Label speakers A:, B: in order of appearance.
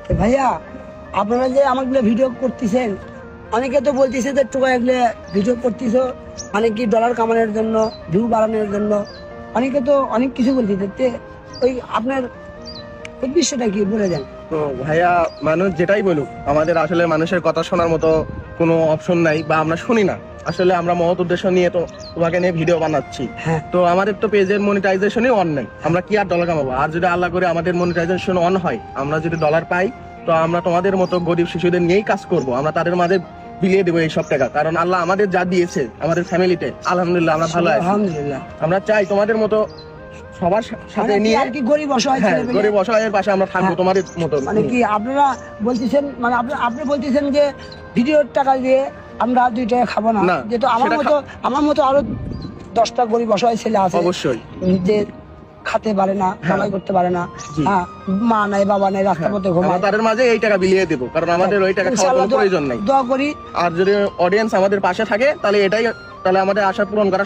A: ভাইয়া আপনারা যে আমাগুলো ভিডিও করতেছেন, অনেকে তো বলতেছে যে টোকা এগুলো ভিডিও করতেছো মানে কি ডলার কামানোর জন্য, ভিউ বাড়ানোর জন্য, অনেকে তো অনেক কিছু বলতেছে। ওই আপনার উদ্দেশ্যটা কি বলে দেন।
B: তো ভাইয়া মানুষ যেটাই বলুক, আমাদের আসলে মানুষের কথা শোনার মতো কোনো অপশন নাই বা আমরা শুনি না। আসলে আমরা মহৎ উদ্দেশ্য নিয়ে তো তোমাকে নিয়ে ভিডিও বানাচ্ছি।
A: হ্যাঁ।
B: তো আমাদের তো পেজের মনিটাইজেশনই অন নাই, আমরা কি আর ডলার কামাবো? আর যদি আল্লাহ করে আমাদের মনিটাইজেশন অন হয়, আমরা যদি ডলার পাই, তো আমরা তোমাদের মতো গরিব শিশুদের নিয়েই কাজ করব। আমরা তাদের মাঝে বিলিয়ে দেবো এই সব টাকা, কারণ আল্লাহ আমাদের যা দিয়েছে আমাদের ফ্যামিলিতে আলহামদুলিল্লাহ আমরা ভালো আছি।
A: আলহামদুলিল্লাহ।
B: আমরা চাই তোমাদের মতো সবার সাথে
A: মানে কি
B: নিয়ে
A: আর কি গরিব অসহায়
B: হ্যাঁ,
A: ছেলেপেলে-
B: গরিব অসহায়ের পাশে আমরা থাকবো
A: হ্যাঁ।
B: তোমাদের মতো।
A: মানে কি আপনারা বলতেছেন, মানে আপনি বলতেছেন যে ভিডিওর টাকা দিয়ে আমরা 2 টাকা খাবো না,
B: না,
A: যেহেতু
B: সেটা
A: আমার মতো আরো 10টা গরিব অসহায় ছেলে আছে
B: অবশ্যই
A: যে খেতে পারে না, কামাই করতে পারে না,
B: জি।
A: হ্যাঁ, মা নাই বাবা নাই, রাস্তার মধ্যে
B: আমরা
A: ঘুমায়।
B: তাদের মাঝে এই টাকা বিলিয়ে দেবো, কারণ আমাদের ওই টাকা খাওয়ার
A: ইনশাআল্লাহ
B: কোনো প্রয়োজন নাই।
A: দোয়া করি।
B: আর যদি অডিয়েন্স আমাদের পাশে থাকে, তাহলে আমাদের আশা পূরণ করা